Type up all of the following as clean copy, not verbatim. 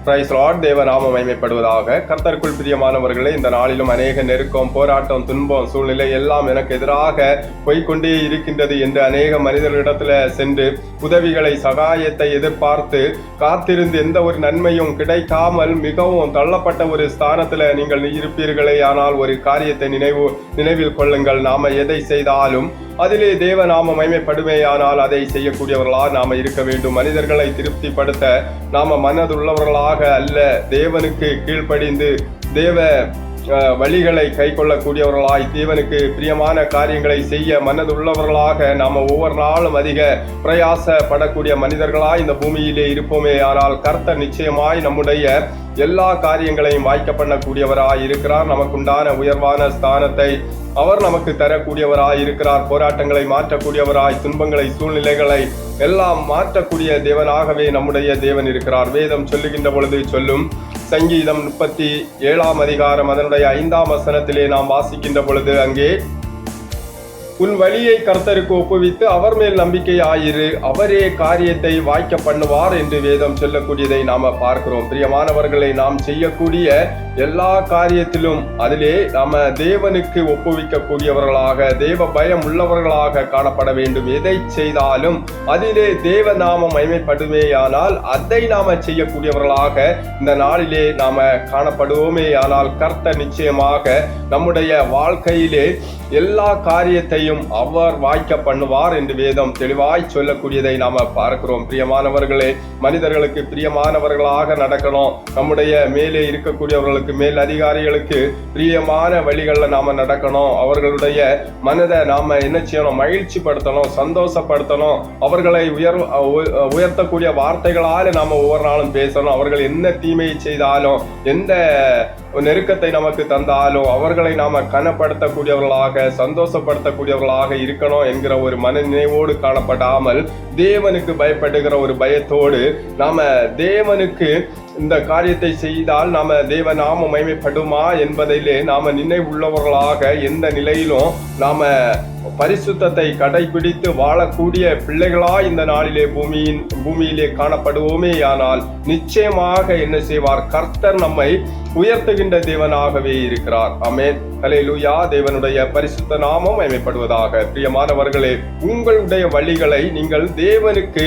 Price Lord. தேவ நாமம் மகிமைப்படுவதாக. கர்த்தருக்குள் பிரியமானவர்களே, இந்த நாளிலும் அநேக நெருக்கம், போராட்டம், துன்பம், சூழ்நிலை எல்லாம் எனக்கு எதிராக போய்கொண்டே இருக்கின்றது என்று அநேக மனிதர்களிடத்துல சென்று உதவிகளை, சகாயத்தை எதிர்பார்த்து காத்திருந்து எந்த ஒரு நன்மையும் கிடைக்காமல் மிகவும் தள்ளப்பட்ட ஒரு ஸ்தானத்துல நீங்கள் இருப்பீர்களே. ஆனால் ஒரு காரியத்தை நினைவில் கொள்ளுங்கள். நாம எதை செய்தாலும் அதிலே தேவ நாம மகிமைப்படுமேயானால் அதை செய்யக்கூடியவர்களா நாம இருக்க வேண்டும். மனிதர்களை திருப்திப்படுத்த நாம மனதுள்ளவர்களாக அல்ல, தேவனுக்கு கீழ்ப்படிந்து தேவ வழிகளை கை கொள்ளக்கூடியவர்களாய், தேவனுக்கு பிரியமான காரியங்களை செய்ய மனதுள்ளவர்களாக நாம ஒவ்வொரு நாளும் அதிக பிரயாசப்படக்கூடிய மனிதர்களாய் இந்த பூமியிலே இருப்போமே. ஆனால் கர்த்தர் நிச்சயமாய் நம்முடைய எல்லா காரியங்களையும் வாய்க்க பண்ணக்கூடியவராய் இருக்கிறார். நமக்குண்டான உயர்வான ஸ்தானத்தை அவர் நமக்கு தரக்கூடியவராய் இருக்கிறார். போராட்டங்களை மாற்றக்கூடியவராய், துன்பங்களை, சூழ்நிலைகளை எல்லாம் மாற்றக்கூடிய தேவனாகவே நம்முடைய தேவன் இருக்கிறார். வேதம் சொல்லுகின்ற பொழுது சொல்லும். சங்கீதம் 37 அதிகாரம் அதனுடைய 5 வசனத்திலே நாம் வாசிக்கின்ற பொழுது அங்கே, உன் வழியை கர்த்தருக்கு ஒப்புவித்து அவர் மேல் நம்பிக்கை ஆயிரு, அவரே காரியத்தை வாய்க்க பண்ணுவார் என்று வேதம் சொல்லக்கூடியதை நாம பார்க்கிறோம். பிரியமானவர்களை, நாம் செய்யக்கூடிய எல்லா காரியத்திலும் அதிலே நாம தேவனுக்கு ஒப்புவிக்க கூடியவர்களாக, தேவ பயம் உள்ளவர்களாக காணப்பட வேண்டும். எதை செய்தாலும் அதிலே தேவ நாமம் மகிமைப்படுமேயானால் அதை நாம செய்யக்கூடியவர்களாக இந்த நாளிலே நாம காணப்படுவோமே. ஆனால் கர்த்தர் நிச்சயமாக நம்முடைய வாழ்க்கையிலே எல்லா காரியத்தையும் அவர் வாய்க்க பண்ணுவார் என்று வேதம் தெளிவாய் சொல்லக்கூடியதை நாம பார்க்கிறோம். பிரியமானவர்களே, மனிதர்களுக்கு பிரியமானவர்களாக நடக்கணும். நம்முடைய மேலே இருக்கக்கூடியவர்களுக்கு, மேல் அதிகாரிகளுக்கு பிரியமான வழிகளில் நாம நடக்கணும். அவர்களுடைய மனதை நாம என்ன செய்யணும்? மகிழ்ச்சி படுத்தணும், சந்தோஷப்படுத்தணும். அவர்களை உயர்த்தக்கூடிய வார்த்தைகளால நாம ஒவ்வொரு நாளும் பேசணும். அவர்கள் என்ன தீமையை செய்தாலும், எந்த நெருக்கத்தை நமக்கு தந்தாலும் அவர்களை நாம கனப்படுத்தக்கூடியவர்களாக, சந்தோஷப்படுத்தக்கூடியவர்களாக இருக்கணும் என்கிற ஒரு மன நினைவோடு காணப்படாமல், தேவனுக்கு பயப்படுகிற ஒரு பயத்தோடு நாம தேவனுக்கு இந்த காரியத்தை செய்தால் நாம தேவ நாம மகிமைப்படுமா என்பதிலே நாம நினைவுள்ளவர்களாக எந்த நிலையிலும் நாம பரிசுத்தத்தை கடைபிடித்து வாழக்கூடிய பிள்ளைகளா இந்த நாளிலே பூமியிலே காணப்படுவோமே. ஆனால் நிச்சயமாக என்ன செய்வார்? கர்த்தர் நம்மை உயர்த்துகின்ற தேவனாகவே இருக்கிறார். ஆமென். ஹல்லேலூயா. தேவனுடைய பரிசுத்த நாமம் மகிமைப்படுவதாக. பிரியமானவர்களே, உங்களுடைய வழிகளை நீங்கள் தேவனுக்கு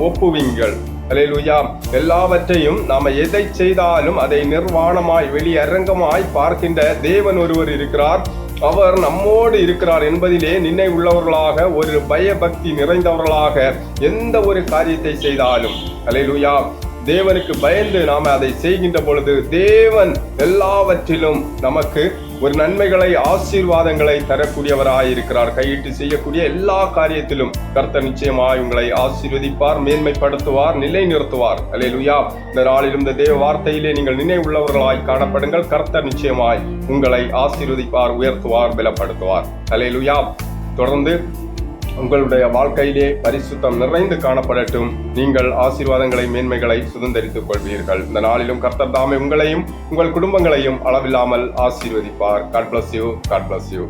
ஒப்புவிங்கள். ஹல்லேலூயா. எல்லாவற்றையும் நாம எதை செய்தாலும் அதை நிர்வாணமாய், வெளியரங்கமாய் பார்க்கின்ற தேவன் ஒருவர் இருக்கிறார். அவர் நம்மோடு இருக்கிறார் என்பதிலே நினைவு உள்ளவர்களாக, ஒரு பயபக்தி நிறைந்தவர்களாக எந்த ஒரு காரியத்தை செய்தாலும், ஹல்லேலூயா, தேவனுக்கு பயந்து நாம அதை செய்கின்ற பொழுது தேவன் எல்லாவற்றிலும் நமக்கு ஒரு நன்மைகளை, ஆசீர்வாதங்களை தரக்கூடியவராயிருக்கிறார். கையிட்டு செய்யக்கூடிய எல்லா காரியத்திலும் கர்த்தர் நிச்சயமாய் உங்களை ஆசீர்வதிப்பார், மேன்மைப்படுத்துவார், நிலை நிறுத்துவார். அல்லேலூயா. இந்த நாளிலும் இந்த தேவ வார்த்தையிலே நீங்கள் நினைவுள்ளவர்களாய் காணப்படுங்கள். கர்த்தர் நிச்சயமாய் உங்களை ஆசீர்வதிப்பார், உயர்த்துவார், பலப்படுத்துவார். அல்லேலூயா. தொடர்ந்து உங்களுடைய வாழ்க்கையிலே பரிசுத்தம் நிறைந்து காணப்படட்டும். நீங்கள் ஆசீர்வாதங்களை, மேன்மைகளை சுதந்தரித்துக் கொள்வீர்கள். இந்த நாளிலும் கர்த்தர் தாமே உங்களையும் உங்கள் குடும்பங்களையும் அளவில்லாமல் ஆசீர்வதிப்பார். God bless you. God bless you.